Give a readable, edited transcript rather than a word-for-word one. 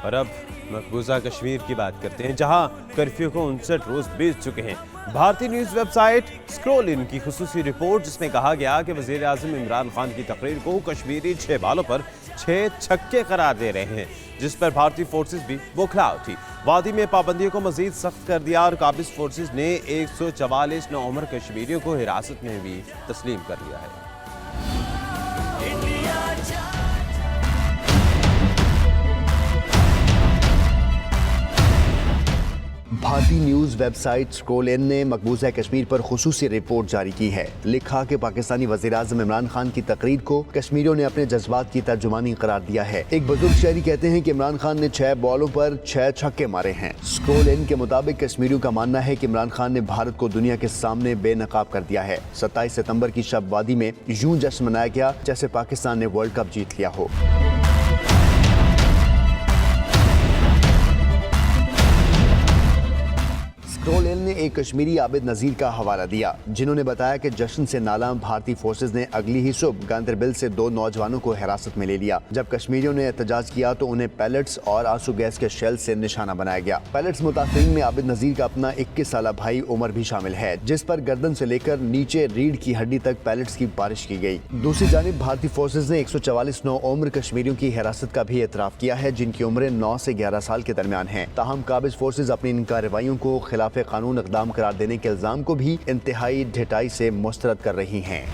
اور اب مقبوضہ کشمیر کی بات کرتے ہیں، جہاں کرفیو کو 59 روز بیت چکے ہیں۔ بھارتی نیوز ویب سائٹ سکرول ان کی خصوصی رپورٹ جس میں کہا گیا کہ وزیر اعظم عمران خان کی تقریر کو کشمیری 6 بالوں پر 6 چھکے قرار دے رہے ہیں، جس پر بھارتی فورسز بھی بوکھلا اٹھی۔ وادی میں پابندیوں کو مزید سخت کر دیا اور قابض فورسز نے 144 نوعمر کشمیریوں کو حراست میں بھی تسلیم کر لیا ہے۔ بھارتی نیوز ویب سائٹ سکرول ان نے مقبوضہ کشمیر پر خصوصی رپورٹ جاری کی ہے۔ لکھا کہ پاکستانی وزیر اعظم عمران خان کی تقریر کو کشمیریوں نے اپنے جذبات کی ترجمانی قرار دیا ہے۔ ایک بزرگ شہری کہتے ہیں کہ عمران خان نے 6 بالوں پر 6 چھکے مارے ہیں۔ سکرول ان کے مطابق کشمیریوں کا ماننا ہے کہ عمران خان نے بھارت کو دنیا کے سامنے بے نقاب کر دیا ہے۔ 27 ستمبر کی شب وادی میں یوں جشن منایا گیا جیسے پاکستان نے ورلڈ کپ جیت لیا ہو۔ سکرول ان نے ایک کشمیری عابد نذیر کا حوالہ دیا، جنہوں نے بتایا کہ جشن سے نالاں بھارتی فورسز نے اگلی ہی صبح گاندربل سے 2 نوجوانوں کو حراست میں لے لیا۔ جب کشمیریوں نے احتجاج کیا تو انہیں پیلٹس اور آنسو گیس کے شیل سے نشانہ بنایا گیا۔ پیلٹس متاثرین میں عابد نذیر کا اپنا 21 سالہ بھائی عمر بھی شامل ہے، جس پر گردن سے لے کر نیچے ریڑھ کی ہڈی تک پیلٹس کی بارش کی گئی۔ دوسری جانب بھارتی فورسز نے 144 نوعمر کشمیریوں کی حراست کا بھی اعتراف کیا ہے، جن کی عمریں 9 سے 11 سال کے درمیان ہیں۔ تاہم قابض فورسز اپنی ان کارروائیوں کو خلاف قانون اقدام قرار دینے کے الزام کو بھی انتہائی ڈھٹائی سے مسترد کر رہی ہیں۔